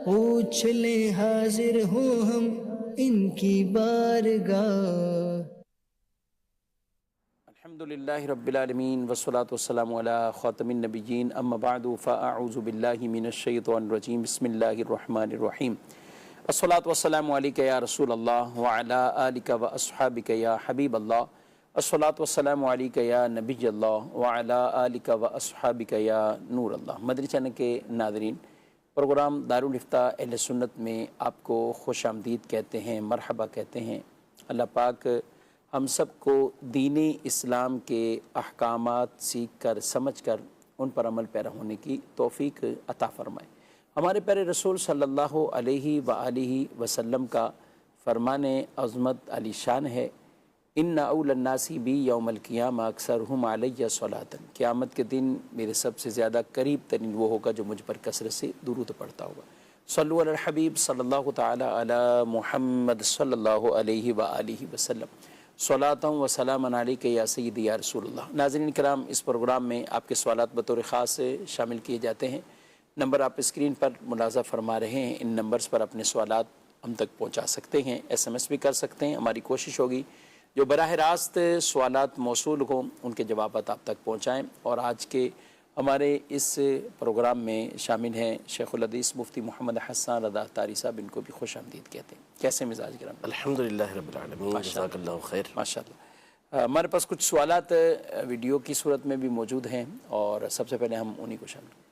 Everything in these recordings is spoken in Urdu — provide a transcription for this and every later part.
پوچھ لے حاضر ہوں ہم ان کی بارگاہ. الحمدللہ رب العالمین والصلاة والسلام علی خاتم النبیین اما بعد فاعوذ باللہ من الشیطان الرجیم بسم اللہ الرحمن الرحیم. الصلاة والسلام علیک یا رسول اللہ وعلی آلک واصحابک یا حبیب اللہ. الصلاة والسلام علیک یا نبی اللہ وعلی آلک واصحابک یا نور اللہ. مدری چینل کے ناظرین، پروگرام دارالفتہ اہل سنت میں آپ کو خوش آمدید کہتے ہیں، مرحبا کہتے ہیں. اللہ پاک ہم سب کو دین اسلام کے احکامات سیکھ کر سمجھ کر ان پر عمل پیرا ہونے کی توفیق عطا فرمائے. ہمارے پیارے رسول صلی اللہ علیہ وآلہ وسلم کا فرمان عظمت علی شان ہے، ان اول الناس بی یوم القیامہ اکثرہم علیہ صلاۃ. قیامت کے دن میرے سب سے زیادہ قریب ترین وہ ہوگا جو مجھ پر کثرت سے درود پڑھتا ہوگا. صلو علی الحبیب صلی اللہ تعالی علی محمد صلی اللہ علیہ وآلہ وسلم. صلاۃ و سلام علیک یا سیدی یا رسول اللہ. ناظرین کرام، اس پروگرام میں آپ کے سوالات بطور خاص شامل کیے جاتے ہیں. نمبر آپ اسکرین پر ملاحظہ فرما رہے ہیں، ان نمبرز پر اپنے سوالات ہم تک پہنچا سکتے ہیں، ایس ایم ایس بھی کر سکتے ہیں. ہماری کوشش ہوگی جو براہ راست سوالات موصول ہوں ان کے جوابات آپ تک پہنچائیں. اور آج کے ہمارے اس پروگرام میں شامل ہیں شیخ الحدیث مفتی محمد حسان رضا اختاری صاحب، ان کو بھی خوش آمدید کہتے ہیں. کیسے مزاج گرام؟ الحمدللہ رب العالمین، جزاک اللہ خیر. ماشاءاللہ. ہمارے پاس کچھ سوالات ویڈیو کی صورت میں بھی موجود ہیں اور سب سے پہلے ہم انہی کو شامل.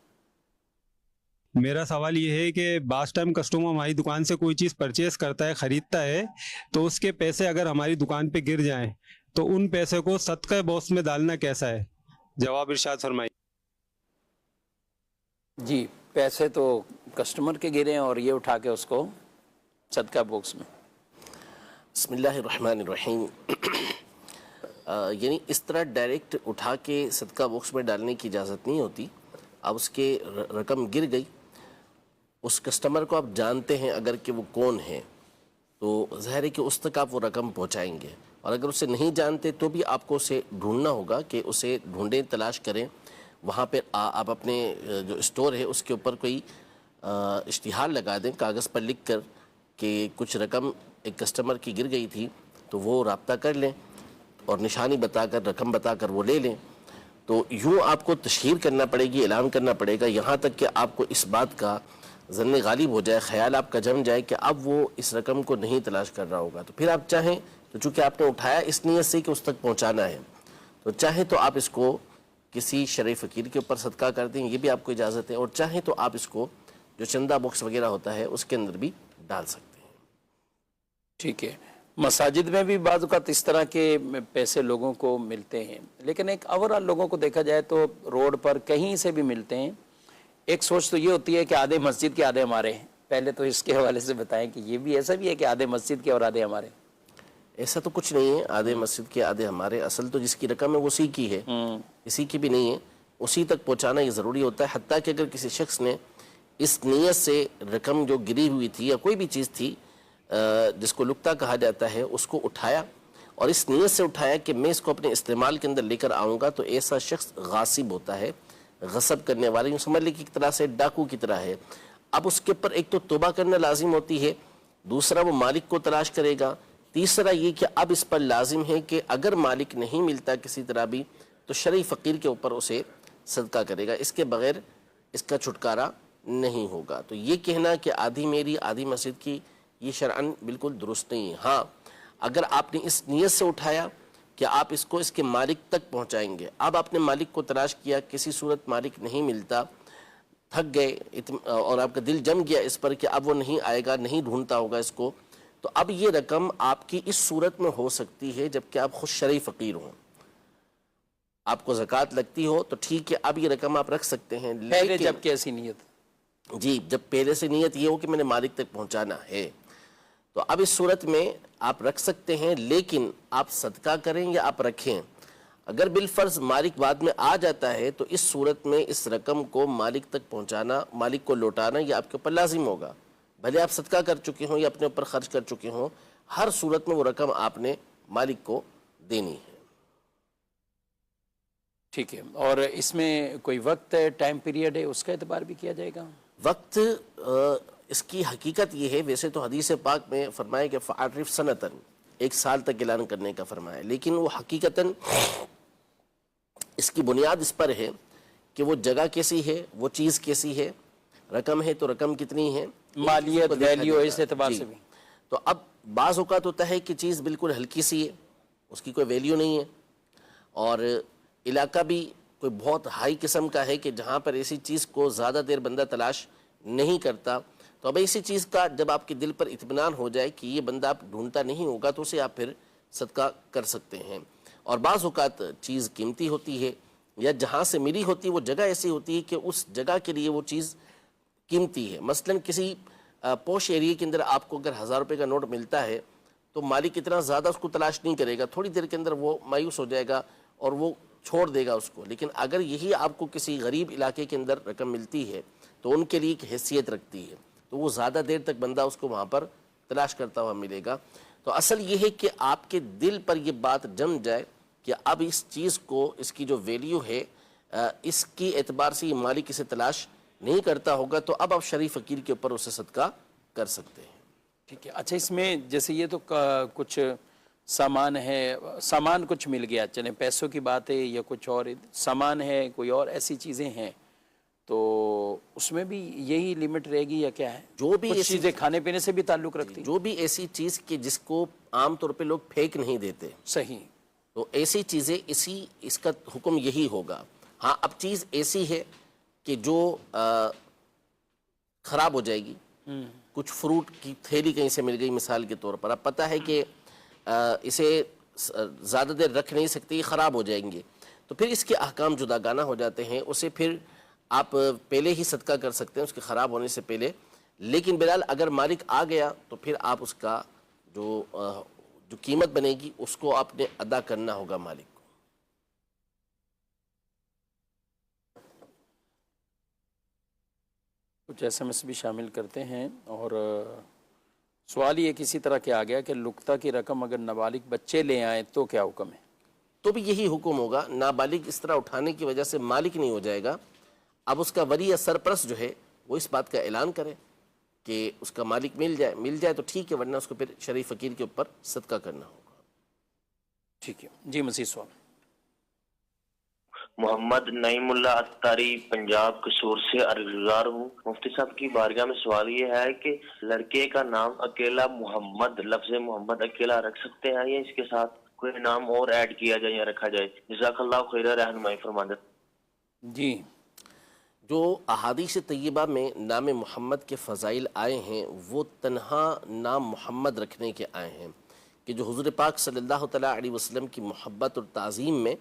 میرا سوال یہ ہے کہ بعض ٹائم کسٹمر ہماری دکان سے کوئی چیز پرچیز کرتا ہے، خریدتا ہے، تو اس کے پیسے اگر ہماری دکان پہ گر جائیں تو ان پیسے کو صدقہ باکس میں ڈالنا کیسا ہے؟ جواب ارشاد فرمائیے. جی، پیسے تو کسٹمر کے گرے ہیں اور یہ اٹھا کے اس کو صدقہ باکس میں. بسم اللہ الرحمن الرحیم. یعنی اس طرح ڈائریکٹ اٹھا کے صدقہ باکس میں ڈالنے کی اجازت نہیں ہوتی. اب اس کے رقم گر گئی، اس کسٹمر کو آپ جانتے ہیں اگر کہ وہ کون ہے تو ظاہر ہے کہ اس تک آپ وہ رقم پہنچائیں گے. اور اگر اسے نہیں جانتے تو بھی آپ کو اسے ڈھونڈنا ہوگا کہ اسے ڈھونڈیں، تلاش کریں. وہاں پہ آپ اپنے جو اسٹور ہے اس کے اوپر کوئی اشتہار لگا دیں کاغذ پر لکھ کر کہ کچھ رقم ایک کسٹمر کی گر گئی تھی، تو وہ رابطہ کر لیں اور نشانی بتا کر، رقم بتا کر وہ لے لیں. تو یوں آپ کو تشہیر کرنا پڑے گی، اعلان کرنا پڑے گا، یہاں تک کہ آپ کو اس بات کا ظن غالب ہو جائے، خیال آپ کا جم جائے کہ اب وہ اس رقم کو نہیں تلاش کر رہا ہوگا. تو پھر آپ چاہیں تو چونکہ آپ نے اٹھایا اس نیت سے کہ اس تک پہنچانا ہے، تو چاہیں تو آپ اس کو کسی شرعی فقیر کے اوپر صدقہ کر دیں، یہ بھی آپ کو اجازت ہے. اور چاہیں تو آپ اس کو جو چندہ باکس وغیرہ ہوتا ہے اس کے اندر بھی ڈال سکتے ہیں. ٹھیک ہے. مساجد میں بھی بعض اوقات اس طرح کے پیسے لوگوں کو ملتے ہیں، لیکن ایک اوورآل لوگوں کو دیکھا جائے تو روڈ پر کہیں سے بھی ملتے ہیں. ایک سوچ تو یہ ہوتی ہے کہ آدھے مسجد کے آدھے ہمارے ہیں. پہلے تو اس کے حوالے سے بتائیں کہ یہ بھی ایسا بھی ہے کہ آدھے مسجد کے اور آدھے ہمارے؟ ایسا تو کچھ نہیں ہے، آدھے مسجد کے آدھے ہمارے. اصل تو جس کی رقم ہے وہ اسی کی ہے، کسی کی بھی نہیں ہے. اسی تک پہنچانا یہ ضروری ہوتا ہے. حتیٰ کہ اگر کسی شخص نے اس نیت سے رقم جو گری ہوئی تھی یا کوئی بھی چیز تھی جس کو لقطہ کہا جاتا ہے اس کو اٹھایا اور اس نیت سے اٹھایا کہ میں اس کو اپنے استعمال کے اندر لے کر آؤں گا، تو ایسا شخص غاصب ہوتا ہے، غصب کرنے والے، یوں سمجھ لیں کہ ایک طرح سے ڈاکو کی طرح ہے. اب اس کے اوپر ایک تو توبہ کرنا لازم ہوتی ہے، دوسرا وہ مالک کو تلاش کرے گا، تیسرا یہ کہ اب اس پر لازم ہے کہ اگر مالک نہیں ملتا کسی طرح بھی تو شرعی فقیر کے اوپر اسے صدقہ کرے گا. اس کے بغیر اس کا چھٹکارا نہیں ہوگا. تو یہ کہنا کہ آدھی میری آدھی مسجد کی، یہ شرعاً بالکل درست نہیں ہے. ہاں، اگر آپ نے اس نیت سے اٹھایا کہ آپ اس کو اس کے مالک تک پہنچائیں گے، اب آپ نے مالک کو تلاش کیا، کسی صورت مالک نہیں ملتا، تھک گئے اور آپ کا دل جم گیا اس پر کہ اب وہ نہیں آئے گا، نہیں ڈھونڈتا ہوگا اس کو، تو اب یہ رقم آپ کی اس صورت میں ہو سکتی ہے جبکہ آپ خود شرعی فقیر ہوں، آپ کو زکوٰۃ لگتی ہو تو ٹھیک ہے، اب یہ رقم آپ رکھ سکتے ہیں. پہلے جب کیسی نیت؟ جی، جب پہلے سے نیت یہ ہو کہ میں نے مالک تک پہنچانا ہے تو اب اس صورت میں آپ رکھ سکتے ہیں. لیکن آپ صدقہ کریں یا آپ رکھیں، اگر بالفرض مالک بعد میں آ جاتا ہے تو اس صورت میں اس رقم کو مالک تک پہنچانا، مالک کو لوٹانا یہ آپ کے اوپر لازم ہوگا. بھلے آپ صدقہ کر چکے ہوں یا اپنے اوپر خرچ کر چکے ہوں، ہر صورت میں وہ رقم آپ نے مالک کو دینی ہے. ٹھیک ہے. اور اس میں کوئی وقت ٹائم پیریڈ ہے، اس کا اعتبار بھی کیا جائے گا؟ وقت اس کی حقیقت یہ ہے، ویسے تو حدیث پاک میں فرمایا کہ فَعَرِّفْ سَنَةً، 1 سال تک اعلان کرنے کا فرمایا، لیکن وہ حقیقتاً اس کی بنیاد اس پر ہے کہ وہ جگہ کیسی ہے، وہ چیز کیسی ہے، رقم ہے تو رقم کتنی ہے، مالیت کو دیکھا ویلیو جائے اس گا۔ اعتبار جی۔ سے بھی تو اب بعض اوقات ہوتا ہے کہ چیز بالکل ہلکی سی ہے، اس کی کوئی ویلیو نہیں ہے، اور علاقہ بھی کوئی بہت ہائی قسم کا ہے کہ جہاں پر ایسی چیز کو زیادہ دیر بندہ تلاش نہیں کرتا، تو اب ایسی چیز کا جب آپ کے دل پر اطمینان ہو جائے کہ یہ بندہ آپ ڈھونڈتا نہیں ہوگا تو اسے آپ پھر صدقہ کر سکتے ہیں۔ اور بعض اوقات چیز قیمتی ہوتی ہے، یا جہاں سے ملی ہوتی ہے وہ جگہ ایسی ہوتی ہے کہ اس جگہ کے لیے وہ چیز قیمتی ہے۔ مثلا کسی پوش ایریے کے اندر آپ کو اگر 1000 روپے کا نوٹ ملتا ہے تو مالک اتنا زیادہ اس کو تلاش نہیں کرے گا، تھوڑی دیر کے اندر وہ مایوس ہو جائے گا اور وہ چھوڑ دے گا اس کو۔ لیکن اگر یہی آپ کو کسی غریب علاقے کے اندر رقم ملتی ہے تو ان کے لیے ایک حیثیت رکھتی ہے، تو وہ زیادہ دیر تک بندہ اس کو وہاں پر تلاش کرتا ہوا ملے گا۔ تو اصل یہ ہے کہ آپ کے دل پر یہ بات جم جائے کہ اب اس چیز کو، اس کی جو ویلیو ہے، اس کی اعتبار سے یہ مالک اسے تلاش نہیں کرتا ہوگا، تو اب آپ شریف فقیر کے اوپر اسے صدقہ کر سکتے ہیں۔ ٹھیک ہے۔ اچھا، اس میں جیسے یہ تو کچھ سامان ہے، سامان کچھ مل گیا، چلیں پیسوں کی بات ہے یا کچھ اور سامان ہے، کوئی اور ایسی چیزیں ہیں، تو اس میں بھی یہی لمٹ رہے گی یا کیا ہے؟ جو بھی کچھ چیزیں کھانے پینے سے بھی تعلق رکھتی؟ جو بھی ایسی چیز کہ جس کو عام طور پہ لوگ پھینک نہیں دیتے، صحیح، تو ایسی چیزیں اس کا حکم یہی ہوگا۔ ہاں، اب چیز ایسی ہے کہ جو خراب ہو جائے گی، کچھ فروٹ کی تھیلی کہیں سے مل گئی مثال کے طور پر، اب پتہ ہے کہ اسے زیادہ دیر رکھ نہیں سکتے، یہ خراب ہو جائیں گے، تو پھر اس کے احکام جداگانہ ہو جاتے ہیں۔ اسے پھر آپ پہلے ہی صدقہ کر سکتے ہیں اس کے خراب ہونے سے پہلے، لیکن بہرحال اگر مالک آ گیا تو پھر آپ اس کا جو قیمت بنے گی اس کو آپ نے ادا کرنا ہوگا مالک کو۔ کچھ ایس ایم ایس بھی شامل کرتے ہیں، اور سوال یہ کسی طرح کے آ گیا کہ لقطہ کی رقم اگر نابالغ بچے لے آئیں تو کیا حکم ہے؟ تو بھی یہی حکم ہوگا۔ نابالغ اس طرح اٹھانے کی وجہ سے مالک نہیں ہو جائے گا، اب اس کا ولی یا سرپرست جو ہے وہ اس بات کا اعلان کرے کہ اس کا مالک مل جائے تو ٹھیک ہے، ورنہ اس کو پھر شریف فقیر کے اوپر صدقہ کرنا ہوگا۔ ٹھیک ہے جی، مزید سوال۔ محمد نعیم اللہ اتاری، پنجاب قصور سے عرضگزار ہوں۔ مفتی صاحب کی بارگاہ میں سوال یہ ہے کہ لڑکے کا نام اکیلا محمد، لفظ محمد اکیلا رکھ سکتے ہیں یا اس کے ساتھ کوئی نام اور ایڈ کیا جائے یا رکھا جائے؟ جزاک اللہ خیر، رہنمائی فرما دیں۔ جی، جو احادیث طیبہ میں نام محمد کے فضائل آئے ہیں وہ تنہا نام محمد رکھنے کے آئے ہیں، کہ جو حضور پاک صلی اللہ تعالیٰ علیہ وسلم کی محبت اور تعظیم میں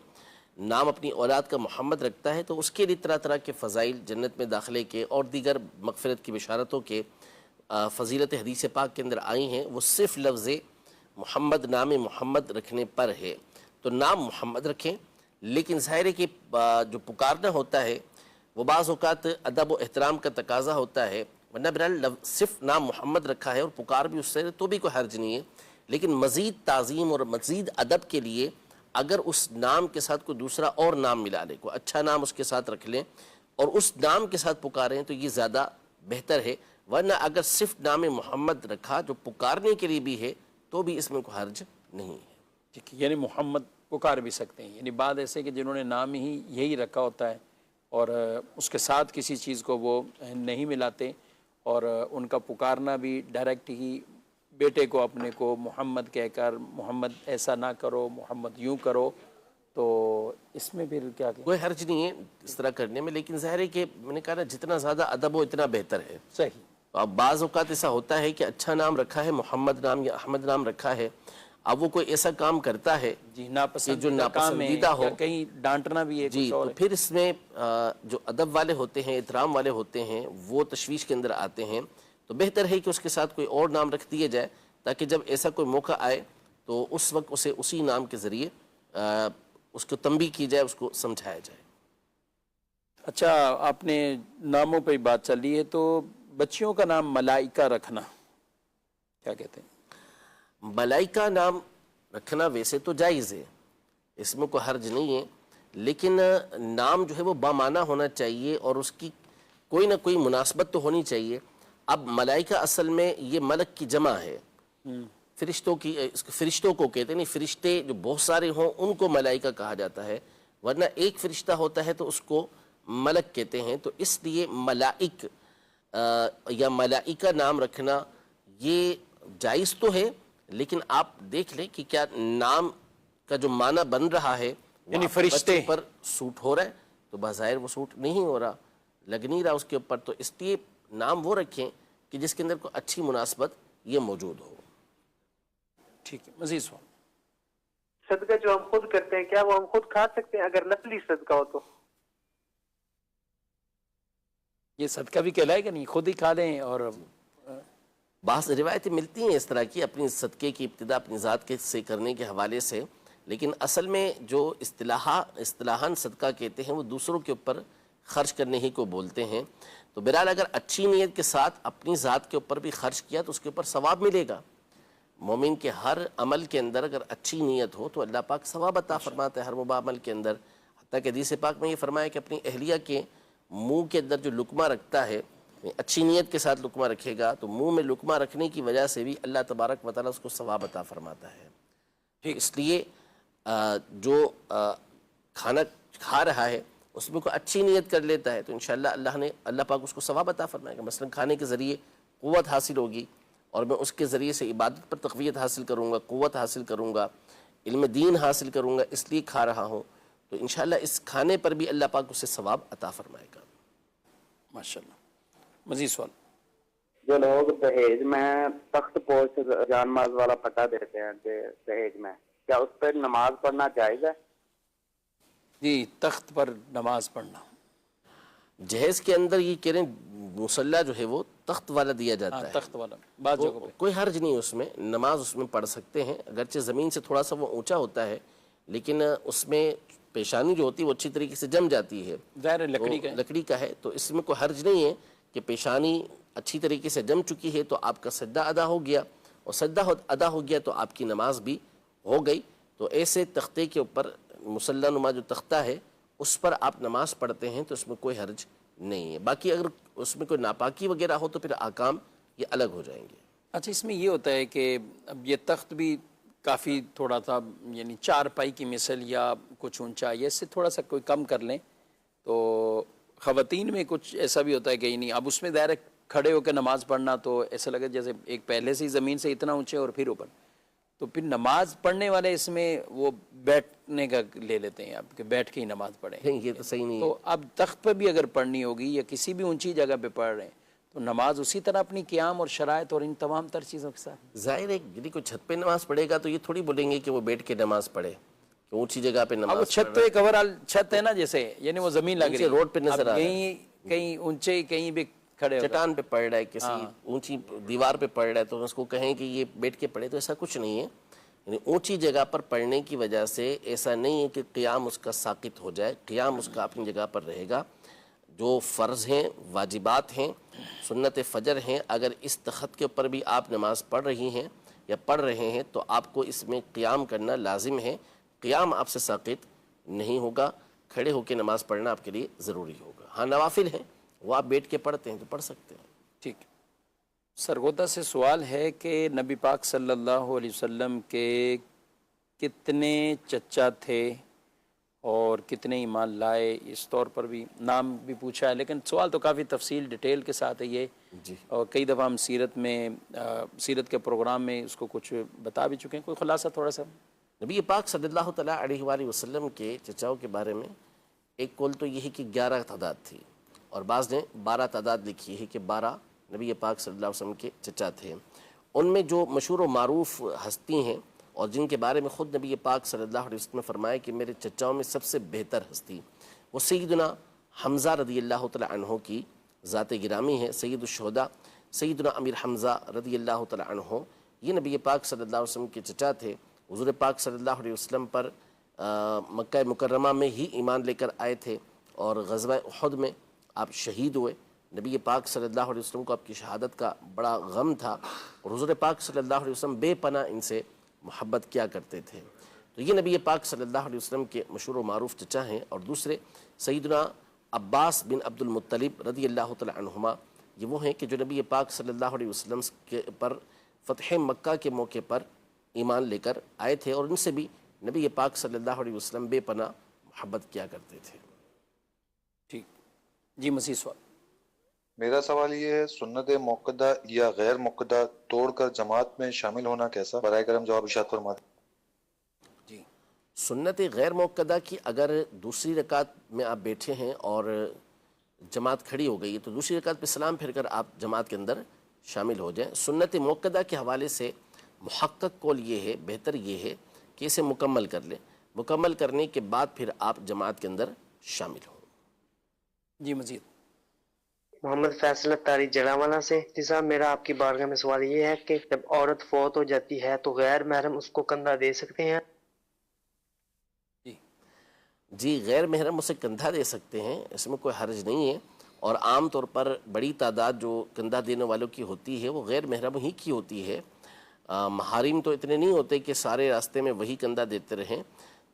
نام اپنی اولاد کا محمد رکھتا ہے تو اس کے لیے طرح طرح کے فضائل، جنت میں داخلے کے اور دیگر مغفرت کی بشارتوں کے فضیلت حدیث پاک کے اندر آئی ہیں، وہ صرف لفظ محمد، نام محمد رکھنے پر ہے۔ تو نام محمد رکھیں، لیکن ظاہر ہے کہ جو پکارنا ہوتا ہے وہ بعض اوقات ادب و احترام کا تقاضا ہوتا ہے، ورنہ بہرحال صرف نام محمد رکھا ہے اور پکار بھی اس سے تو بھی کوئی حرج نہیں ہے، لیکن مزید تعظیم اور مزید ادب کے لیے اگر اس نام کے ساتھ کوئی دوسرا اور نام ملا لے، کوئی اچھا نام اس کے ساتھ رکھ لیں اور اس نام کے ساتھ پکاریں تو یہ زیادہ بہتر ہے، ورنہ اگر صرف نام محمد رکھا جو پکارنے کے لیے بھی ہے تو بھی اس میں کوئی حرج نہیں ہے۔ ٹھیک ہے، یعنی محمد پکار بھی سکتے ہیں، یعنی بعد ایسے کہ جنہوں نے نام ہی یہی رکھا ہوتا ہے اور اس کے ساتھ کسی چیز کو وہ نہیں ملاتے اور ان کا پکارنا بھی ڈائریکٹ ہی بیٹے کو اپنے کو محمد کہہ کر محمد ایسا نہ کرو، محمد یوں کرو، تو اس میں پھر کیا کوئی حرج نہیں ہے اس طرح کرنے میں، لیکن ظاہر ہے کہ میں نے کہا نا جتنا زیادہ ادب ہو اتنا بہتر ہے۔ صحیح۔ اب بعض اوقات ایسا ہوتا ہے کہ اچھا نام رکھا ہے، محمد نام یا احمد نام رکھا ہے، اب وہ کوئی ایسا کام کرتا ہے جی، جو ناپسندیدہ کام ہے ناپسندیدہ ہو، یا کہیں ڈانٹنا بھی ہے جی، کچھ اور تو پھر اس میں جو ادب والے ہوتے ہیں، احترام والے ہوتے ہیں، وہ تشویش کے اندر آتے ہیں، تو بہتر ہے کہ اس کے ساتھ کوئی اور نام رکھ دیا جائے تاکہ جب ایسا کوئی موقع آئے تو اس وقت اسے اسی نام کے ذریعے اس کو تنبیہ کی جائے، اس کو سمجھایا جائے۔ اچھا، آپ نے ناموں پہ بات چل رہی ہے تو بچیوں کا نام ملائکہ رکھنا کیا کہتے ہیں؟ ملائکہ نام رکھنا ویسے تو جائز ہے، اس میں کوئی حرج نہیں ہے، لیکن نام جو ہے وہ بامعنی ہونا چاہیے اور اس کی کوئی نہ کوئی مناسبت تو ہونی چاہیے۔ اب ملائکہ اصل میں یہ ملک کی جمع ہے، فرشتوں کو کہتے ہیں، نہیں فرشتے جو بہت سارے ہوں ان کو ملائکہ کہا جاتا ہے، ورنہ ایک فرشتہ ہوتا ہے تو اس کو ملک کہتے ہیں۔ تو اس لیے ملائک یا ملائکہ نام رکھنا یہ جائز تو ہے، لیکن آپ دیکھ لیں کہ کیا نام کا جو معنی بن رہا ہے یعنی وہ فرشتے بچوں پر سوٹ ہو رہا ہے، تو بظاہر وہ سوٹ نہیں ہو رہا، لگ نہیں رہا اس کے اوپر، تو اس لیے نام وہ رکھیں کہ جس کے اندر کوئی اچھی مناسبت یہ موجود ہو۔ ٹھیک ہے، مزید سوال۔ صدقہ جو ہم خود کرتے ہیں کیا وہ ہم خود کھا سکتے ہیں اگر نفلی صدقہ ہو تو؟ یہ صدقہ بھی کہلائے گا نہیں، خود ہی کھا لیں؟ اور بعض روایتیں ملتی ہیں اس طرح کی اپنی صدقے کی ابتدا اپنی ذات کے سے کرنے کے حوالے سے، لیکن اصل میں جو اصطلاحاً صدقہ کہتے ہیں وہ دوسروں کے اوپر خرچ کرنے ہی کو بولتے ہیں۔ تو بہرحال اگر اچھی نیت کے ساتھ اپنی ذات کے اوپر بھی خرچ کیا تو اس کے اوپر ثواب ملے گا۔ مومن کے ہر عمل کے اندر اگر اچھی نیت ہو تو اللہ پاک ثواب عطا فرماتا ہے ہر مباح عمل کے اندر۔ حتیٰ کہ حدیث پاک میں یہ فرمایا کہ اپنی اہلیہ کے منہ کے اندر جو لقمہ رکھتا ہے، اچھی نیت کے ساتھ لقمہ رکھے گا تو منہ میں لقمہ رکھنے کی وجہ سے بھی اللہ تبارک و تعالیٰ اس کو ثواب عطا فرماتا ہے۔ اس لیے جو کھانا کھا رہا ہے اس میں کوئی اچھی نیت کر لیتا ہے تو انشاءاللہ اللہ پاک اس کو ثواب عطا فرمائے گا۔ مثلا کھانے کے ذریعے قوت حاصل ہوگی اور میں اس کے ذریعے سے عبادت پر تقویت حاصل کروں گا، قوت حاصل کروں گا، علم دین حاصل کروں گا، اس لیے کھا رہا ہوں، تو انشاءاللہ اس کھانے پر بھی اللہ پاک اسے ثواب عطا فرمائے گا۔ ماشاءاللہ، مزید سوال۔ جو لوگ دہیج میں تخت پوش جان ماز والا پٹا دیتے ہیں دہیج میں، کیا اس پر نماز پڑھنا جائز ہے؟ جی، تخت پر نماز پڑھنا، جہیز کے اندر یہ کہہ رہے ہیں مصلی جو ہے وہ تخت والا دیا جاتا ہے، تخت والا بعض جگہوں پہ کوئی حرج نہیں اس میں، نماز اس میں پڑھ سکتے ہیں، اگرچہ زمین سے تھوڑا سا وہ اونچا ہوتا ہے لیکن اس میں پیشانی جو ہوتی ہے وہ اچھی طریقے سے جم جاتی ہے، ظاہر لکڑی کا ہے، تو اس میں کوئی حرج نہیں ہے کہ پیشانی اچھی طریقے سے جم چکی ہے تو آپ کا سجدہ ادا ہو گیا، اور سجدہ ادا ہو گیا تو آپ کی نماز بھی ہو گئی۔ تو ایسے تختے کے اوپر مصلی نما جو تختہ ہے اس پر آپ نماز پڑھتے ہیں تو اس میں کوئی حرج نہیں ہے۔ باقی اگر اس میں کوئی ناپاکی وغیرہ ہو تو پھر احکام یہ الگ ہو جائیں گے۔ اچھا، اس میں یہ ہوتا ہے کہ اب یہ تخت بھی کافی تھوڑا سا یعنی چار پائی کی مثل یا کچھ اونچا، یا اس سے تھوڑا سا کوئی کم کر لیں تو خواتین میں کچھ ایسا بھی ہوتا ہے کہ نہیں، اب اس میں ڈائریکٹ کھڑے ہو کے نماز پڑھنا تو ایسا لگے جیسے ایک پہلے سے ہی زمین سے اتنا اونچے اور پھر اوپر، تو پھر نماز پڑھنے والے اس میں وہ بیٹھنے کا لے لیتے ہیں اب کہ بیٹھ کے ہی نماز پڑھیں، یہ تو صحیح نہیں ہے۔ تو اب تخت پہ بھی اگر پڑھنی ہوگی یا کسی بھی اونچی جگہ پہ پڑھ رہے ہیں تو نماز اسی طرح اپنی قیام اور شرائط اور ان تمام تر چیزوں کے ساتھ۔ ظاہر ہے یعنی کوئی چھت پہ نماز پڑھے گا تو یہ تھوڑی بولیں گے کہ وہ بیٹھ کے نماز پڑھے، کہ اونچی جگہ پہ اب وہ نماز چھت تو ایک اوور آل چھت ہے نا، جیسے یعنی وہ زمین لگ رہی ہے، روڈ پہ نظر آ رہا ہے، کہیں اونچے کہیں بھی کھڑے ہو چٹان پہ پڑھ رہا ہے، کسی اونچی دیوار پہ پڑھ رہا ہے تو اس کو کہیں کہ یہ بیٹھ کے پڑھے، تو ایسا کچھ نہیں ہے۔ یعنی اونچی جگہ پر پڑھنے کی وجہ سے ایسا نہیں ہے کہ قیام اس کا ساقط ہو جائے، قیام اس کا اپنی جگہ پر رہے گا۔ جو فرض ہیں، واجبات ہیں، سنت فجر ہیں، اگر اس تخت کے اوپر بھی آپ نماز پڑھ رہی ہیں یا پڑھ رہے ہیں تو آپ کو اس میں قیام کرنا لازم ہے، قیام آپ سے ساقط نہیں ہوگا، کھڑے ہو کے نماز پڑھنا آپ کے لیے ضروری ہوگا۔ ہاں نوافل ہیں وہ آپ بیٹھ کے پڑھتے ہیں تو پڑھ سکتے ہیں۔ ٹھیک ہے۔ سرگودا سے سوال ہے کہ نبی پاک صلی اللہ علیہ وسلم کے کتنے چچا تھے اور کتنے ایمان لائے، اس طور پر بھی نام بھی پوچھا ہے، لیکن سوال تو کافی تفصیل ڈیٹیل کے ساتھ ہے یہ، اور کئی دفعہ ہم سیرت کے پروگرام میں اس کو کچھ بتا بھی چکے ہیں، کوئی خلاصہ تھوڑا سا۔ نبی پاک صلی اللہ تعالیٰ علیہ وآلہ وسلم کے چچاؤں کے بارے میں ایک قول تو یہ ہے کہ 11 تعداد تھی، اور بعض نے 12 تعداد لکھی ہے کہ 12 نبی پاک صلی اللہ علیہ وسلم کے چچا تھے۔ ان میں جو مشہور و معروف ہستی ہیں اور جن کے بارے میں خود نبی پاک صلی اللہ علیہ وسلم نے فرمایا کہ میرے چچاؤں میں سب سے بہتر ہستی وہ سیدنا حمزہ رضی اللہ تعالیٰ عنہ کی ذات گرامی ہے، سید الشہداء سیدنا امیر حمزہ رضی اللہ تعالیٰ عنہ، یہ نبی پاک صلی اللہ علیہ وسلم کے چچا تھے۔ حضور پاک صلی اللہ علیہ وسلم پر مکہ مکرمہ میں ہی ایمان لے کر آئے تھے، اور غزوہ احد میں آپ شہید ہوئے۔ نبی پاک صلی اللہ علیہ وسلم کو آپ کی شہادت کا بڑا غم تھا، اور حضور پاک صلی اللہ علیہ وسلم بے پناہ ان سے محبت کیا کرتے تھے۔ تو یہ نبی پاک صلی اللہ علیہ وسلم کے مشہور و معروف چچا ہیں۔ اور دوسرے سیدنا عباس بن عبد المطلب رضی اللہ تعالی عنہما، یہ وہ ہیں کہ جو نبی پاک صلی اللہ علیہ وسلم کے پر فتح مکہ کے موقع پر ایمان لے کر آئے تھے، اور ان سے بھی نبی پاک صلی اللہ علیہ وسلم بے پناہ محبت کیا کرتے تھے۔ ٹھیک جی، مزید سوال۔ میرا سوال یہ ہے، سنت موقدہ یا غیر موقدہ توڑ کر جماعت میں شامل ہونا کیسا؟ برائے کرم جواب ارشاد فرما دیں۔ جی، سنت غیر موقدہ کی اگر دوسری رکعت میں آپ بیٹھے ہیں اور جماعت کھڑی ہو گئی ہے تو دوسری رکعت پہ سلام پھر کر آپ جماعت کے اندر شامل ہو جائیں۔ سنت موقدہ کے حوالے سے محقق قول یہ ہے، بہتر یہ ہے کہ اسے مکمل کر لیں، مکمل کرنے کے بعد پھر آپ جماعت کے اندر شامل ہوں۔ جی مزید۔ محمد فیصل اتاری جڑاوالا سے۔ جی صاحب، میرا آپ کی بارگاہ میں سوال یہ ہے کہ جب عورت فوت ہو جاتی ہے تو غیر محرم اس کو کندھا دے سکتے ہیں؟ جی، غیر محرم اسے کندھا دے سکتے ہیں، اس میں کوئی حرج نہیں ہے، اور عام طور پر بڑی تعداد جو کندھا دینے والوں کی ہوتی ہے وہ غیر محرم ہی کی ہوتی ہے۔ محارم تو اتنے نہیں ہوتے کہ سارے راستے میں وہی کندھا دیتے رہیں،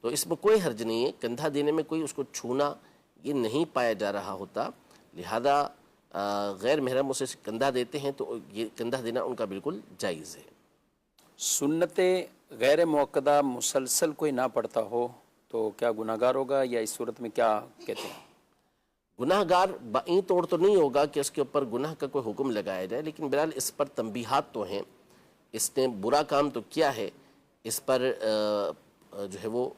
تو اس میں کوئی حرج نہیں ہے۔ کندھا دینے میں کوئی اس کو چھونا یہ نہیں پایا جا رہا ہوتا، لہذا غیر محرم اسے کندھا دیتے ہیں تو یہ کندھا دینا ان کا بالکل جائز ہے۔ سنت غیر موقدہ مسلسل کوئی نہ پڑھتا ہو تو کیا گناہ گار ہوگا، یا اس صورت میں کیا کہتے ہیں؟ گناہ گار بائیں طور تو نہیں ہوگا کہ اس کے اوپر گناہ کا کوئی حکم لگایا جائے، لیکن بہرحال اس پر تنبیہات تو ہیں، اس نے برا کام تو کیا ہے، اس پر جو ہے وہ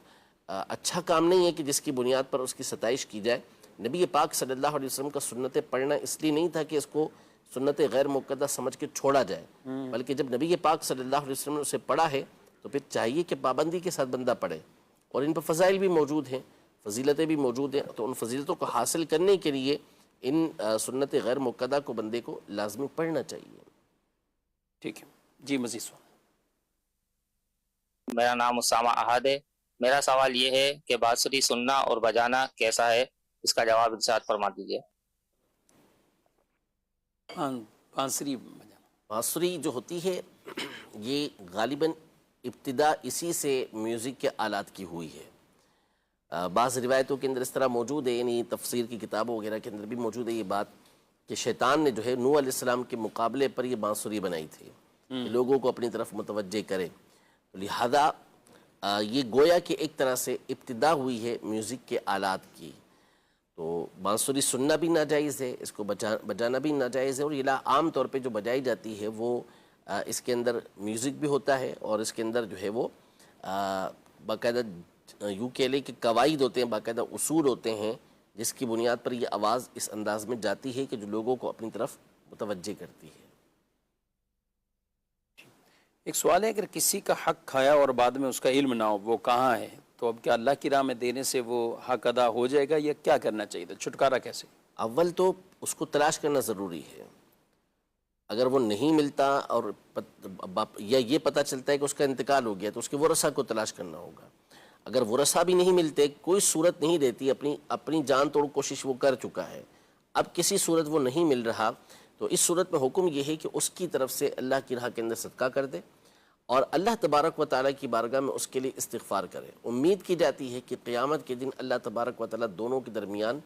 اچھا کام نہیں ہے کہ جس کی بنیاد پر اس کی ستائش کی جائے۔ نبی پاک صلی اللہ علیہ وسلم کا سنت پڑھنا اس لیے نہیں تھا کہ اس کو سنت غیر موقدہ سمجھ کے چھوڑا جائے، بلکہ جب نبی پاک صلی اللہ علیہ وسلم نے اسے پڑھا ہے تو پھر چاہیے کہ پابندی کے ساتھ بندہ پڑھے، اور ان پر فضائل بھی موجود ہیں، فضیلتیں بھی موجود ہیں، تو ان فضیلتوں کو حاصل کرنے کے لیے ان سنت غیر موقدہ کو بندے کو لازمی پڑھنا چاہیے۔ ٹھیک ہے جی، مزید سوال۔ میرا نام اسامہ احد ہے۔ میرا سوال یہ ہے کہ بانسری سننا اور بجانا کیسا ہے، اس کا جواب ارشاد فرما دیجیے۔ بانسری بانسری جو ہوتی ہے یہ غالباً ابتدا اسی سے میوزک کے آلات کی ہوئی ہے۔ بعض روایتوں کے اندر اس طرح موجود ہے، یعنی تفسیر کی کتابوں وغیرہ کے اندر بھی موجود ہے یہ بات، کہ شیطان نے جو ہے نوح علیہ السلام کے مقابلے پر یہ بانسری بنائی تھی کہ لوگوں کو اپنی طرف متوجہ کرے، لہذا یہ گویا کہ ایک طرح سے ابتدا ہوئی ہے میوزک کے آلات کی۔ تو بانسری سننا بھی ناجائز ہے، اس کو بجانا بھی ناجائز ہے، اور یہ عام طور پہ جو بجائی جاتی ہے وہ اس کے اندر میوزک بھی ہوتا ہے، اور اس کے اندر جو ہے وہ باقاعدہ یوں کہہ لیں کہ قواعد ہوتے ہیں، باقاعدہ اصول ہوتے ہیں، جس کی بنیاد پر یہ آواز اس انداز میں جاتی ہے کہ جو لوگوں کو اپنی طرف متوجہ کرتی ہے۔ ایک سوال ہے، اگر کسی کا حق کھایا اور بعد میں اس کا علم نہ ہو وہ کہاں ہے، تو اب کیا اللہ کی راہ میں دینے سے وہ حق ادا ہو جائے گا، یا کیا کرنا چاہیے تھا، چھٹکارا کیسے؟ اول تو اس کو تلاش کرنا ضروری ہے، اگر وہ نہیں ملتا اور یا یہ پتہ چلتا ہے کہ اس کا انتقال ہو گیا تو اس کے ورثہ کو تلاش کرنا ہوگا۔ اگر ورثہ بھی نہیں ملتے، کوئی صورت نہیں دیتی، اپنی جان توڑ کوشش وہ کر چکا ہے، اب کسی صورت وہ نہیں مل رہا، تو اس صورت میں حکم یہ ہے کہ اس کی طرف سے اللہ کی راہ کے اندر صدقہ کر دے، اور اللہ تبارک و تعالیٰ کی بارگاہ میں اس کے لیے استغفار کرے۔ امید کی جاتی ہے کہ قیامت کے دن اللہ تبارک و تعالیٰ دونوں کے درمیان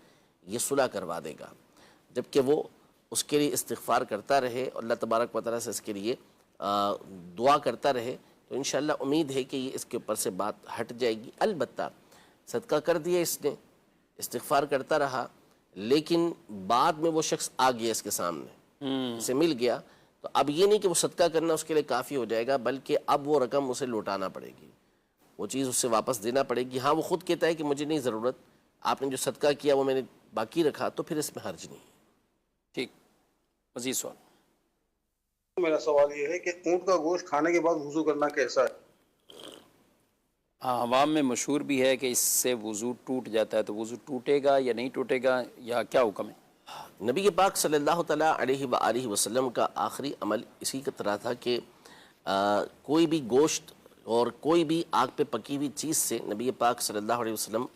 یہ صلح کروا دے گا، جبکہ وہ اس کے لیے استغفار کرتا رہے اور اللہ تبارک و تعالیٰ سے اس کے لیے دعا کرتا رہے، تو انشاءاللہ امید ہے کہ یہ اس کے اوپر سے بات ہٹ جائے گی۔ البتہ صدقہ کر دیا اس نے، استغفار کرتا رہا، لیکن بعد میں وہ شخص آ گیا اس کے سامنے، اسے مل گیا، تو اب یہ نہیں کہ وہ صدقہ کرنا اس کے لیے کافی ہو جائے گا، بلکہ اب وہ رقم اسے لوٹانا پڑے گی، وہ چیز اسے واپس دینا پڑے گی۔ ہاں وہ خود کہتا ہے کہ مجھے نہیں ضرورت، آپ نے جو صدقہ کیا وہ میں نے باقی رکھا، تو پھر اس میں حرج نہیں۔ ٹھیک، مزید سوال۔ میرا سوال یہ ہے کہ اونٹ کا گوشت کھانے کے بعد وضو کرنا کیسا ہے؟ ہاں، عوام میں مشہور بھی ہے کہ اس سے وضو ٹوٹ جاتا ہے، تو وضو ٹوٹے گا یا نہیں ٹوٹے گا، یا کیا حکم ہے؟ نبی پاک صلی اللہ تعالیٰ علیہ وآلہ وسلم کا آخری عمل اسی کی طرح تھا کہ کوئی بھی گوشت اور کوئی بھی آگ پہ پکی ہوئی چیز سے نبی پاک صلی اللہ علیہ وسلم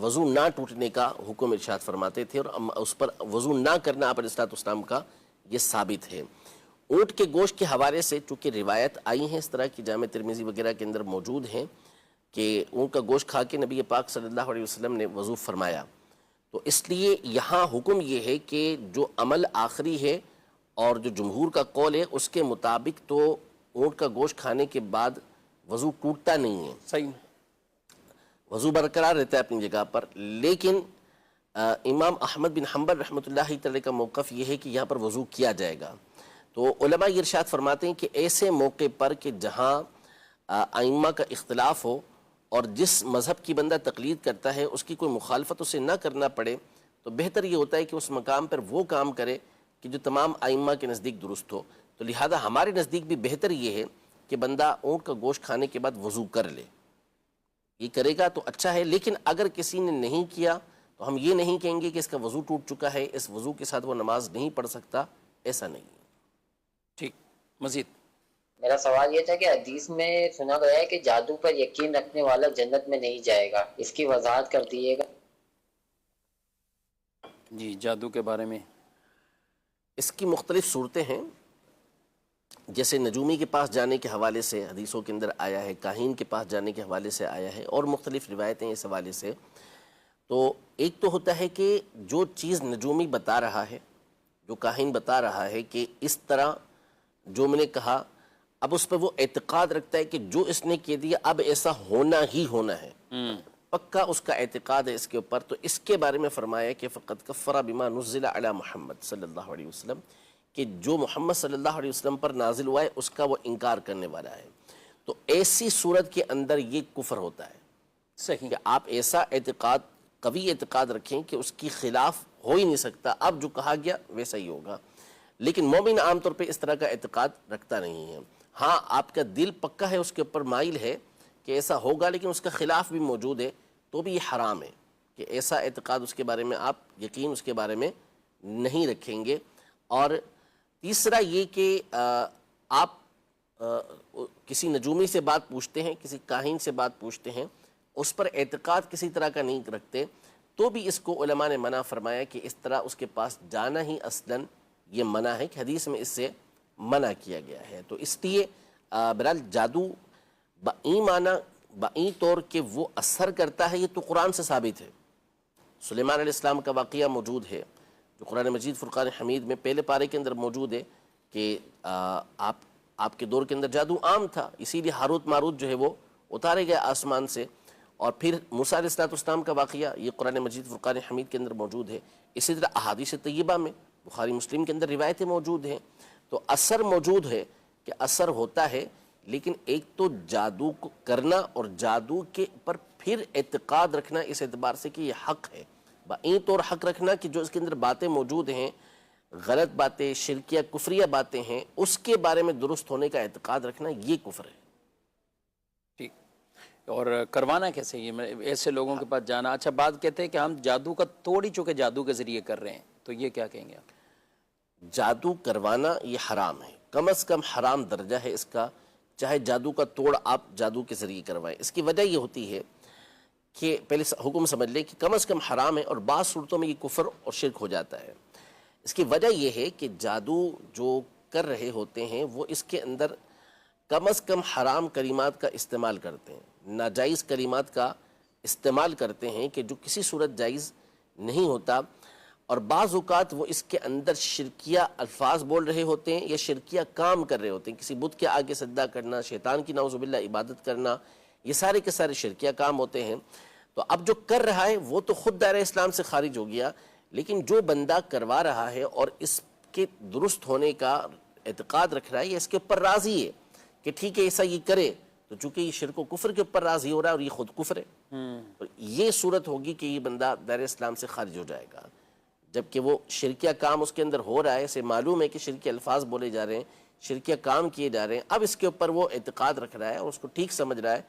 وضو نہ ٹوٹنے کا حکم ارشاد فرماتے تھے، اور اس پر وضو نہ کرنا آپ علیہ السلام کا یہ ثابت ہے۔ اونٹ کے گوشت کے حوالے سے چونکہ روایت آئی ہیں اس طرح کی، جامع ترمذی وغیرہ کے اندر موجود ہیں کہ اونٹ کا گوشت کھا کے نبی پاک صلی اللہ علیہ وسلم نے وضو فرمایا، تو اس لیے یہاں حکم یہ ہے کہ جو عمل آخری ہے اور جو جمہور کا قول ہے اس کے مطابق تو اونٹ کا گوشت کھانے کے بعد وضو ٹوٹتا نہیں ہے، صحیح، وضو برقرار رہتا ہے اپنی جگہ پر. لیکن امام احمد بن حنبل رحمۃ اللہ تعالی کا موقف یہ ہے کہ یہاں پر وضو کیا جائے گا. تو علماء یہ ارشاد فرماتے ہیں کہ ایسے موقع پر کہ جہاں ائمہ کا اختلاف ہو اور جس مذہب کی بندہ تقلید کرتا ہے اس کی کوئی مخالفت اسے نہ کرنا پڑے، تو بہتر یہ ہوتا ہے کہ اس مقام پر وہ کام کرے کہ جو تمام ائمہ کے نزدیک درست ہو. تو لہذا ہمارے نزدیک بھی بہتر یہ ہے کہ بندہ اونٹ کا گوشت کھانے کے بعد وضو کر لے. یہ کرے گا تو اچھا ہے. لیکن اگر کسی نے نہیں کیا تو ہم یہ نہیں کہیں گے کہ اس کا وضو ٹوٹ چکا ہے، اس وضو کے ساتھ وہ نماز نہیں پڑھ سکتا، ایسا نہیں ہے. ٹھیک. مزید میرا سوال یہ تھا کہ حدیث میں سنا گیا ہے کہ جادو پر یقین رکھنے والا جنت میں نہیں جائے گا، اس کی وضاحت کر دیجیے گا. جی، جادو کے بارے میں اس کی مختلف صورتیں ہیں، جیسے نجومی کے پاس جانے کے حوالے سے حدیثوں کے اندر آیا ہے، کاہین کے پاس جانے کے حوالے سے آیا ہے، اور مختلف روایتیں اس حوالے سے. تو ایک تو ہوتا ہے کہ جو چیز نجومی بتا رہا ہے، جو کاہن بتا رہا ہے کہ اس طرح جو میں نے کہا، اب اس پہ وہ اعتقاد رکھتا ہے کہ جو اس نے کہہ دیا اب ایسا ہونا ہی ہونا ہے، پکا اس کا اعتقاد ہے اس کے اوپر. تو اس کے بارے میں فرمایا کہ فقد کفر بما نزل علی محمد صلی اللہ علیہ وسلم، کہ جو محمد صلی اللہ علیہ وسلم پر نازل ہوا ہے اس کا وہ انکار کرنے والا ہے. تو ایسی صورت کے اندر یہ کفر ہوتا ہے. صحیح کہ آپ ایسا اعتقاد، قوی اعتقاد رکھیں کہ اس کی خلاف ہو ہی نہیں سکتا، اب جو کہا گیا ویسا ہی ہوگا. لیکن مومن عام طور پہ اس طرح کا اعتقاد رکھتا نہیں ہے. ہاں آپ کا دل پکا ہے، اس کے اوپر مائل ہے کہ ایسا ہوگا، لیکن اس کا خلاف بھی موجود ہے، تو بھی یہ حرام ہے کہ ایسا اعتقاد اس کے بارے میں آپ یقین اس کے بارے میں نہیں رکھیں گے. اور تیسرا یہ کہ آپ کسی نجومی سے بات پوچھتے ہیں، کسی کاہن سے بات پوچھتے ہیں، اس پر اعتقاد کسی طرح کا نہیں رکھتے، تو بھی اس کو علماء نے منع فرمایا کہ اس طرح اس کے پاس جانا ہی اصلاً یہ منع ہے، کہ حدیث میں اس سے منع کیا گیا ہے. تو اس لیے بہرحال جادو بئی معنی، بئی طور کہ وہ اثر کرتا ہے، یہ تو قرآن سے ثابت ہے. سلیمان علیہ السلام کا واقعہ موجود ہے جو قرآن مجید فرقان حمید میں پہلے پارے کے اندر موجود ہے کہ آپ کے دور کے اندر جادو عام تھا، اسی لیے ہاروت ماروت جو ہے وہ اتارے گئے آسمان سے. اور پھر موسیٰ علیہ السلام کا واقعہ یہ قرآن مجید فرقان حمید کے اندر موجود ہے. اسی طرح احادیث طیبہ میں بخاری مسلم کے اندر روایتیں موجود ہیں. تو اثر موجود ہے کہ اثر ہوتا ہے، لیکن ایک تو جادو کو کرنا اور جادو کے پر پھر اعتقاد رکھنا اس اعتبار سے کہ یہ حق ہے، بائیں طور حق رکھنا کہ جو اس کے اندر باتیں موجود ہیں، غلط باتیں، شرکیہ کفریہ باتیں ہیں، اس کے بارے میں درست ہونے کا اعتقاد رکھنا، یہ کفر ہے. ٹھیک. اور کروانا کیسے؟ یہ ایسے لوگوں کے پاس جانا. اچھا، بات کہتے ہیں کہ ہم جادو کا توڑ ہی چکے جادو کے ذریعے کر رہے ہیں، تو یہ کیا کہیں گے آپ؟ جادو کروانا یہ حرام ہے، کم از کم حرام درجہ ہے اس کا، چاہے جادو کا توڑ آپ جادو کے ذریعے کروائیں. اس کی وجہ یہ ہوتی ہے کہ پہلے حکم سمجھ لیں کہ کم از کم حرام ہے، اور بعض صورتوں میں یہ کفر اور شرک ہو جاتا ہے. اس کی وجہ یہ ہے کہ جادو جو کر رہے ہوتے ہیں وہ اس کے اندر کم از کم حرام کلمات کا استعمال کرتے ہیں، ناجائز کلمات کا استعمال کرتے ہیں کہ جو کسی صورت جائز نہیں ہوتا. اور بعض اوقات وہ اس کے اندر شرکیہ الفاظ بول رہے ہوتے ہیں یا شرکیہ کام کر رہے ہوتے ہیں، کسی بت کے آگے سجدہ کرنا، شیطان کی نعوذ باللہ عبادت کرنا، یہ سارے کے سارے شرکیہ کام ہوتے ہیں. تو اب جو کر رہا ہے وہ تو خود دائرہ اسلام سے خارج ہو گیا، لیکن جو بندہ کروا رہا ہے اور اس کے درست ہونے کا اعتقاد رکھ رہا ہے یا اس کے اوپر راضی ہے کہ ٹھیک ہے ایسا یہ کرے، تو چونکہ یہ شرک و کفر کے اوپر راضی ہو رہا ہے اور یہ خود کفر ہے، تو یہ صورت ہوگی کہ یہ بندہ دائرہ اسلام سے خارج ہو جائے گا. جبکہ وہ شرکیہ کام اس کے اندر ہو رہا ہے، اسے معلوم ہے کہ شرکیہ الفاظ بولے جا رہے ہیں، شرکیہ کام کیے جا رہے ہیں، اب اس کے اوپر وہ اعتقاد رکھ رہا ہے اور اس کو ٹھیک سمجھ رہا ہے،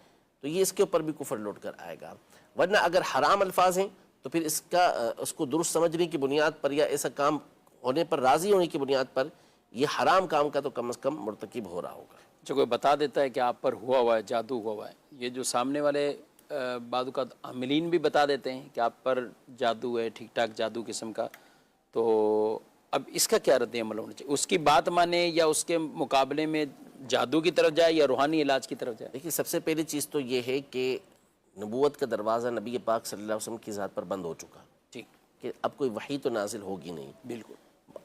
تو یہ اس کے اوپر بھی کفر لوٹ کر آئے گا. ورنہ اگر حرام الفاظ ہیں تو پھر اس کو درست سمجھنے کی بنیاد پر یا ایسا کام ہونے پر راضی ہونے کی بنیاد پر یہ حرام کام کا تو کم از کم مرتکب ہو رہا ہوگا. جو کوئی بتا دیتا ہے کہ آپ پر ہوا ہوا ہے، جادو ہوا ہوا ہے، یہ جو سامنے والے بعض اوقات عاملین بھی بتا دیتے ہیں کہ آپ پر جادو ہے، ٹھیک ٹھاک جادو قسم کا، تو اب اس کا کیا رد عمل ہونا چاہیے؟ اس کی بات مانے یا اس کے مقابلے میں جادو کی طرف جائے یا روحانی علاج کی طرف جائے؟ دیکھیے، سب سے پہلی چیز تو یہ ہے کہ نبوت کا دروازہ نبی پاک صلی اللہ علیہ وسلم کی ذات پر بند ہو چکا، ٹھیک، کہ اب کوئی وحی تو نازل ہوگی نہیں. بالکل.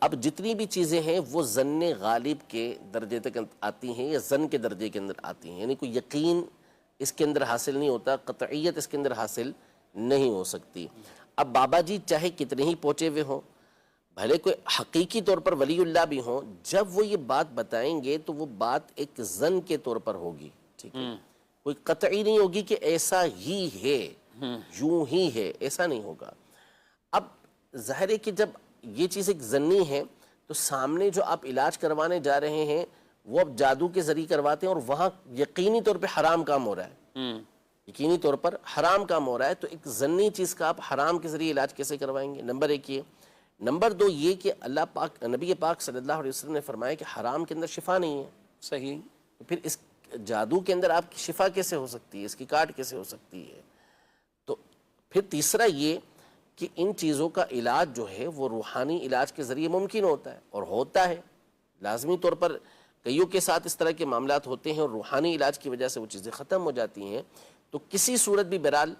اب جتنی بھی چیزیں ہیں وہ ظن غالب کے درجے تک آتی ہیں یا ظن کے درجے کے اندر آتی ہیں, یعنی کوئی یقین اس کے اندر حاصل نہیں ہوتا, قطعیت اس کے اندر حاصل نہیں ہو سکتی. اب بابا جی چاہے کتنے ہی پہنچے ہوئے ہوں, بھلے کوئی حقیقی طور پر ولی اللہ بھی ہوں, جب وہ یہ بات بتائیں گے تو وہ بات ایک ظن کے طور پر ہوگی, ٹھیک ہے, کوئی قطعی نہیں ہوگی کہ ایسا ہی ہے, یوں ہی ہے, ایسا نہیں ہوگا. اب ظاہر ہے کہ جب یہ چیز ایک ظنی ہے تو سامنے جو آپ علاج کروانے جا رہے ہیں وہ اب جادو کے ذریعے کرواتے ہیں اور وہاں یقینی طور پہ حرام کام ہو رہا ہے, یقینی طور پر حرام کام ہو رہا ہے, تو ایک ظنی چیز کا آپ حرام کے ذریعے علاج کیسے کروائیں گے؟ نمبر ایک یہ. نمبر دو یہ کہ اللہ پاک نبی پاک صلی اللہ علیہ وسلم نے فرمایا کہ حرام کے اندر شفا نہیں ہے. صحیح. تو پھر اس جادو کے اندر آپ کی شفا کیسے ہو سکتی ہے, اس کی کاٹ کیسے ہو سکتی ہے؟ تو پھر تیسرا یہ کہ ان چیزوں کا علاج جو ہے وہ روحانی علاج کے ذریعے ممکن ہوتا ہے اور ہوتا ہے. لازمی طور پر کئیوں کے ساتھ اس طرح کے معاملات ہوتے ہیں اور روحانی علاج کی وجہ سے وہ چیزیں ختم ہو جاتی ہیں. تو کسی صورت بھی بہرحال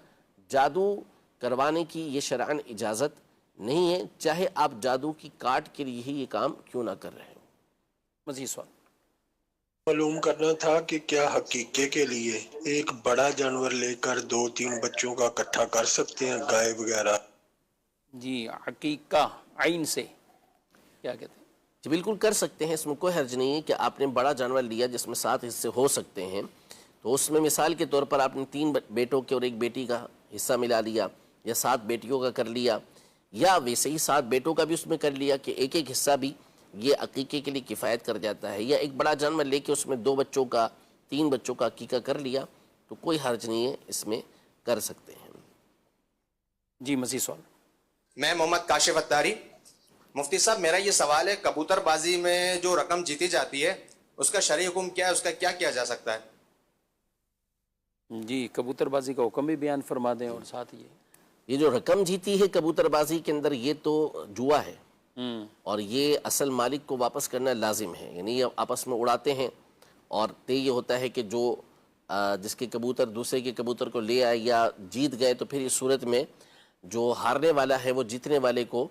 جادو کروانے کی یہ شرعاً اجازت نہیں ہے, چاہے آپ جادو کی کاٹ کے لیے ہی یہ کام کیوں نہ کر رہے ہوں. مزید سوال معلوم کرنا تھا کہ کیا حقیقے کے لیے ایک بڑا جانور لے کر 2-3 بچوں کا اکٹھا کر سکتے ہیں, گائے وغیرہ؟ جی, عقیقہ عین سے کیا کہتے ہیں؟ جی بالکل کر سکتے ہیں, اس میں کوئی حرج نہیں ہے کہ آپ نے بڑا جانور لیا جس میں 7 حصے ہو سکتے ہیں, تو اس میں مثال کے طور پر آپ نے 3 بیٹوں کے اور 1 بیٹی کا حصہ ملا لیا, یا 7 بیٹیوں کا کر لیا, یا ویسے ہی 7 بیٹوں کا بھی اس میں کر لیا کہ ایک ایک حصہ بھی یہ عقیقے کے لیے کفایت کر جاتا ہے, یا ایک بڑا جانور لے کے اس میں 2 بچوں کا 3 بچوں کا عقیقہ کر لیا, تو کوئی حرج نہیں ہے, اس میں کر سکتے ہیں. جی مزید سوال. میں محمد کاشف اتاری. مفتی صاحب میرا یہ سوال ہے, کبوتر بازی میں جو رقم جیتی جاتی ہے اس کا شرعی حکم کیا ہے, اس کا کیا کیا جا سکتا ہے؟ جی کبوتر بازی کا حکم بھی بیان فرما دیں, اور ساتھ یہ جو رقم جیتی ہے کبوتر بازی کے اندر یہ تو جوا ہے, اور یہ اصل مالک کو واپس کرنا لازم ہے, یعنی یہ آپس میں اڑاتے ہیں اور طے یہ ہوتا ہے کہ جو جس کے کبوتر دوسرے کے کبوتر کو لے آئے یا جیت گئے, تو پھر اس صورت میں جو ہارنے والا ہے وہ جیتنے والے کو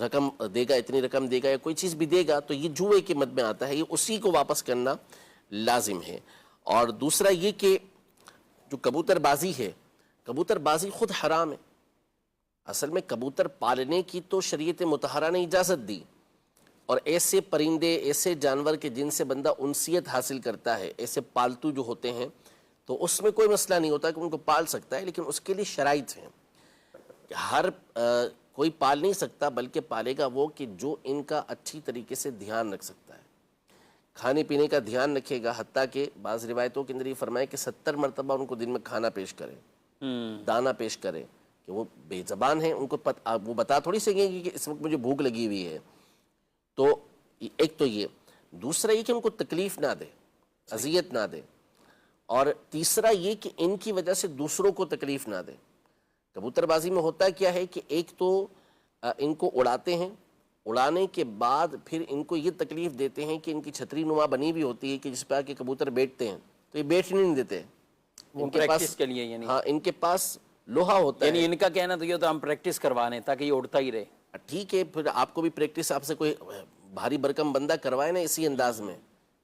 رقم دے گا, اتنی رقم دے گا یا کوئی چیز بھی دے گا, تو یہ جوئے کے مد میں آتا ہے, یہ اسی کو واپس کرنا لازم ہے. اور دوسرا یہ کہ جو کبوتر بازی ہے, کبوتر بازی خود حرام ہے. اصل میں کبوتر پالنے کی تو شریعت مطہرہ نے اجازت دی, اور ایسے پرندے ایسے جانور کے جن سے بندہ انسیت حاصل کرتا ہے, ایسے پالتو جو ہوتے ہیں, تو اس میں کوئی مسئلہ نہیں ہوتا کہ ان کو پال سکتا ہے, لیکن اس کے لیے شرائط ہیں. ہر کوئی پال نہیں سکتا, بلکہ پالے گا وہ کہ جو ان کا اچھی طریقے سے دھیان رکھ سکتا ہے, کھانے پینے کا دھیان رکھے گا, حتیٰ کہ بعض روایتوں کے اندر یہ فرمائے کہ 70 مرتبہ ان کو دن میں کھانا پیش کرے, دانا پیش کرے, کہ وہ بے زبان ہیں, ان کو وہ بتا تھوڑی سکیں گے کہ اس وقت مجھے بھوک لگی ہوئی ہے. تو ایک تو یہ, دوسرا یہ کہ ان کو تکلیف نہ دے, اذیت نہ دے, اور تیسرا یہ کہ ان کی وجہ سے دوسروں کو تکلیف نہ دے. کبوتر بازی میں ہوتا کیا ہے کہ ایک تو ان کو اڑاتے ہیں, اڑانے کے بعد پھر ان کو یہ تکلیف دیتے ہیں کہ ان کی چھتری نما بنی بھی ہوتی ہے کہ جس پہ آ کے کبوتر بیٹھتے ہیں, تو یہ بیٹھنے نہیں دیتے, وہ پریکٹس کے لیے, یعنی ہاں ان کے پاس لوہا ہوتا ہے, یعنی ان کا کہنا تو یہ تو ہم پریکٹس کروانے تاکہ یہ اڑتا ہی رہے. ٹھیک ہے, پھر آپ کو بھی پریکٹس آپ سے کوئی بھاری برکم بندہ کروائے نا اسی انداز میں,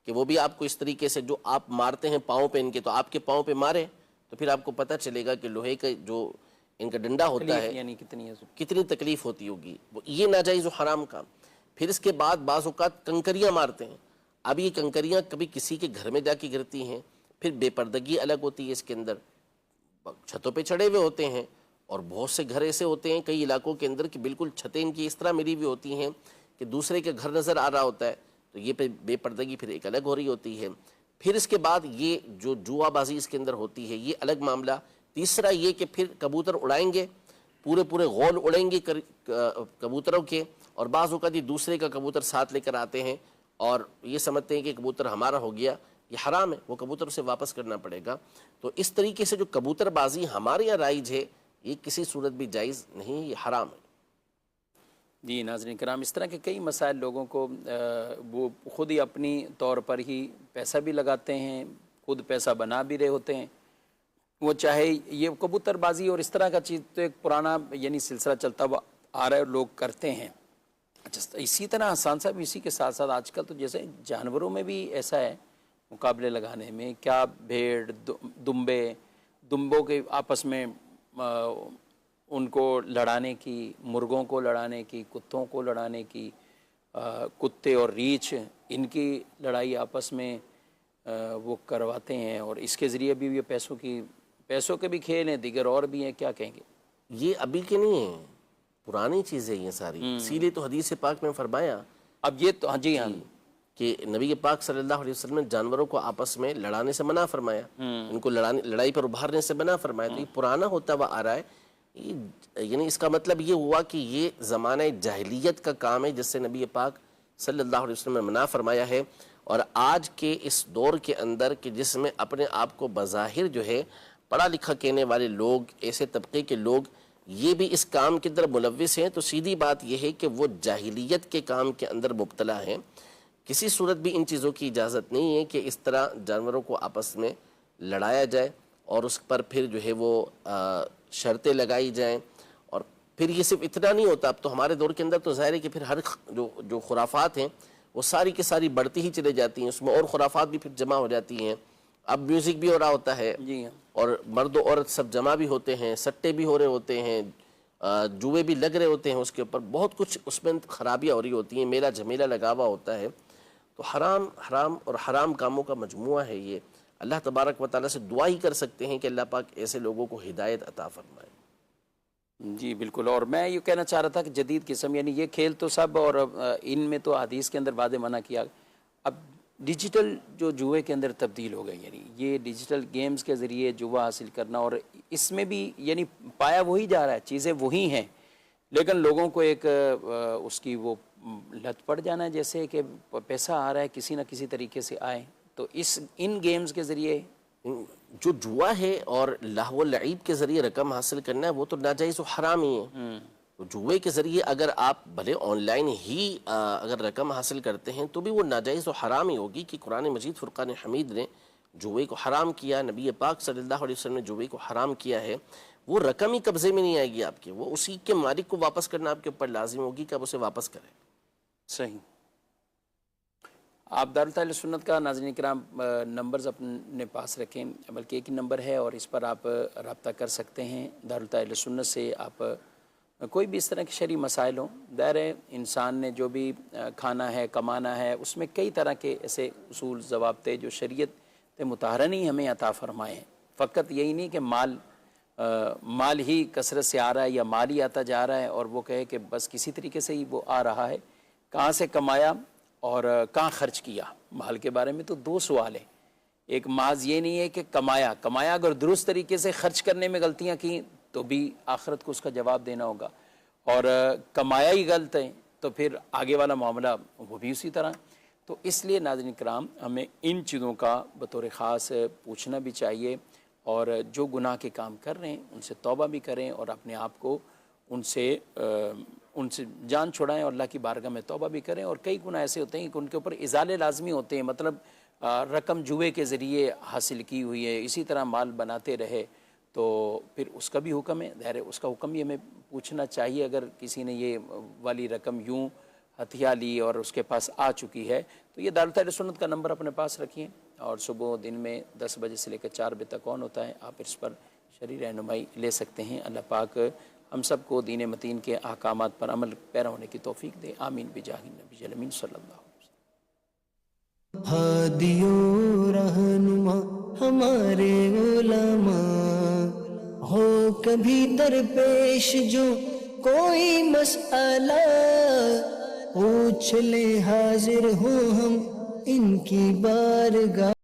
کہ وہ بھی آپ کو اس طریقے سے جو آپ مارتے ہیں پاؤں پہ ان کے, تو آپ کے پاؤں پہ مارے, تو پھر آپ کو پتہ چلے گا کہ لوہے کا جو ان کا ڈنڈا ہوتا ہے یعنی کتنی تکلیف ہوتی ہوگی. یہ ناجائز و حرام کام. پھر اس کے بعد بعض اوقات کنکریاں مارتے ہیں. اب یہ کنکریاں کبھی کسی کے گھر میں جا کے گرتی ہیں, پھر بے پردگی الگ ہوتی ہے اس کے اندر, چھتوں پہ چڑھے ہوئے ہوتے ہیں, اور بہت سے گھر ایسے ہوتے ہیں کئی علاقوں کے اندر کہ بالکل چھتیں ان کی اس طرح ملی ہوئی ہوتی ہیں کہ دوسرے کے گھر نظر آ رہا ہوتا ہے, تو یہ بے پردگی پھر ایک الگ ہو رہی ہوتی ہے. پھر اس کے بعد یہ جو جوا بازی اس کے اندر ہوتی ہے یہ الگ معاملہ. تیسرا یہ کہ پھر کبوتر اڑائیں گے, پورے غول اڑیں گے کبوتروں کے, اور بعض اوقات یہ دوسرے کا کبوتر ساتھ لے کر آتے ہیں اور یہ سمجھتے ہیں کہ کبوتر ہمارا ہو گیا, یہ حرام ہے, وہ کبوتر اسے واپس کرنا پڑے گا. تو اس طریقے سے جو کبوتر بازی ہمارے یہاں رائج ہے یہ کسی صورت بھی جائز نہیں, یہ حرام ہے. جی ناظرین کرام, اس طرح کے کئی مسائل لوگوں کو وہ خود ہی اپنی طور پر ہی پیسہ بھی لگاتے ہیں, خود پیسہ بنا بھی رہے ہوتے ہیں, وہ چاہے یہ کبوتر بازی اور اس طرح کا چیز تو ایک پرانا یعنی سلسلہ چلتا ہوا آ رہا ہے اور لوگ کرتے ہیں. اچھا اسی طرح حسان صاحب اسی کے ساتھ ساتھ آج کل تو جیسے جانوروں میں بھی ایسا ہے مقابلے لگانے میں، کیا بھیڑ دمبوں کے آپس میں ان کو لڑانے کی، مرغوں کو لڑانے کی، کتوں کو لڑانے کی، کتے اور ریچھ ان کی لڑائی آپس میں وہ کرواتے ہیں، اور اس کے ذریعے بھی یہ پیسوں کے بھی کھیل ہیں، دیگر اور بھی ہیں. کیا کہیں گے؟ یہ ابھی کے نہیں ہیں، پرانی چیزیں یہ ساری. اسی لیے تو حدیث پاک میں فرمایا اب یہ تو جی ہاں کہ نبی پاک صلی اللہ علیہ وسلم نے جانوروں کو آپس میں لڑانے سے منع فرمایا، ان کو لڑائی پر ابھارنے سے منع فرمایا. تو یہ پرانا ہوتا ہوا آ رہا ہے. یعنی اس کا مطلب یہ ہوا کہ یہ زمانہ جاہلیت کا کام ہے جس سے نبی پاک صلی اللہ علیہ وسلم نے منع فرمایا ہے. اور آج کے اس دور کے اندر کہ جس میں اپنے آپ کو بظاہر جو ہے پڑھا لکھا کہنے والے لوگ، ایسے طبقے کے لوگ یہ بھی اس کام کی طرف ملوث ہیں، تو سیدھی بات یہ ہے کہ وہ جاہلیت کے کام کے اندر مبتلا ہیں. کسی صورت بھی ان چیزوں کی اجازت نہیں ہے کہ اس طرح جانوروں کو آپس میں لڑایا جائے اور اس پر پھر جو ہے وہ شرطیں لگائی جائیں. اور پھر یہ صرف اتنا نہیں ہوتا، اب تو ہمارے دور کے اندر تو ظاہر ہے کہ پھر ہر جو خرافات ہیں وہ ساری کی ساری بڑھتی ہی چلے جاتی ہیں، اس میں اور خرافات بھی پھر جمع ہو جاتی ہیں. اب میوزک بھی ہو رہا ہوتا ہے اور مرد و عورت سب جمع بھی ہوتے ہیں، سٹے بھی ہو رہے ہوتے ہیں، جوئے بھی لگ رہے ہوتے ہیں، اس کے اوپر بہت کچھ اس میں خرابیاں ہو رہی ہوتی ہیں، میلہ جھمیلہ لگا ہوا ہوتا ہے. تو حرام اور حرام کاموں کا مجموعہ ہے یہ. اللہ تبارک و تعالیٰ سے دعا ہی کر سکتے ہیں کہ اللہ پاک ایسے لوگوں کو ہدایت عطا فرمائے. جی بالکل. اور میں یہ کہنا چاہ رہا تھا کہ جدید قسم یعنی یہ کھیل تو سب، اور ان میں تو حدیث کے اندر واضح منع کیا، اب ڈیجیٹل جو جوئے کے اندر تبدیل ہو گئے. یعنی یہ ڈیجیٹل گیمز کے ذریعے جوا حاصل کرنا، اور اس میں بھی یعنی پایا وہی جا رہا ہے، چیزیں وہی ہیں، لیکن لوگوں کو ایک اس کی وہ لت پڑ جانا ہے، جیسے کہ پیسہ آ رہا ہے کسی نہ کسی طریقے سے آئے. تو ان گیمز کے ذریعے جو جوا ہے اور لہو و لعب کے ذریعے رقم حاصل کرنا ہے وہ تو ناجائز و حرام ہی ہے. تو جوئے کے ذریعے اگر آپ بھلے آن لائن ہی اگر رقم حاصل کرتے ہیں تو بھی وہ ناجائز و حرام ہی ہوگی، کہ قرآن مجید فرقان حمید نے جوئے کو حرام کیا، نبی پاک صلی اللہ علیہ وسلم نے جوئے کو حرام کیا ہے. وہ رقم ہی قبضے میں نہیں آئے گی آپ کے، وہ اسی کے مالک کو واپس کرنا آپ کے اوپر لازم ہوگی کہ آپ اسے واپس کریں. صحیح. آپ دارالتعلیل سنت کا ناظرین کرام نمبرز اپنے پاس رکھیں، بلکہ ایک ہی نمبر ہے اور اس پر آپ رابطہ کر سکتے ہیں. دارالتعلیل سنت سے آپ کوئی بھی اس طرح کے شرعی مسائل ہوں، دائر انسان نے جو بھی کھانا ہے کمانا ہے، اس میں کئی طرح کے ایسے اصول ضوابطے جو شریعت مطہرہ نہیں ہمیں عطا فرمائے ہیں. فقط یہی نہیں کہ مال ہی کثرت سے آ رہا ہے یا مال ہی آتا جا رہا ہے اور وہ کہے کہ بس کسی طریقے سے ہی وہ آ رہا ہے. کہاں سے کمایا اور کہاں خرچ کیا؟ مال کے بارے میں تو دو سوال ہیں. ایک محض یہ نہیں ہے کہ کمایا اگر درست طریقے سے خرچ کرنے میں غلطیاں کی تو بھی آخرت کو اس کا جواب دینا ہوگا، اور کمایا ہی غلط ہے تو پھر آگے والا معاملہ وہ بھی اسی طرح. تو اس لیے ناظرین کرام ہمیں ان چیزوں کا بطور خاص پوچھنا بھی چاہیے، اور جو گناہ کے کام کر رہے ہیں ان سے توبہ بھی کریں اور اپنے آپ کو ان سے جان چھڑائیں اور اللہ کی بارگاہ میں توبہ بھی کریں. اور کئی گناہ ایسے ہوتے ہیں کہ ان کے اوپر ازالے لازمی ہوتے ہیں، مطلب رقم جوئے کے ذریعے حاصل کی ہوئی ہے، اسی طرح مال بناتے رہے تو پھر اس کا بھی حکم ہے. ظاہر ہے اس کا حکم بھی ہمیں پوچھنا چاہیے. اگر کسی نے یہ والی رقم یوں ہتھیا لی اور اس کے پاس آ چکی ہے تو یہ دارالتعلیل سنت کا نمبر اپنے پاس رکھیے، اور صبح دن میں 10 بجے سے لے کر 4 بجے تک آن ہوتا ہے. آپ اس پر شرعی رہنمائی لے سکتے ہیں. اللہ پاک ہم سب کو دین متین کے احکامات پر عمل پیرا ہونے کی توفیق دے. آمین بجاہ نبی الامین صلی اللہ علیہ وسلم. ہادی و رہنما ہمارے علماء ہو کبھی درپیش جو کوئی مسئلہ پوچھ لے، حاضر ہوں ہم ان کی بارگاہ.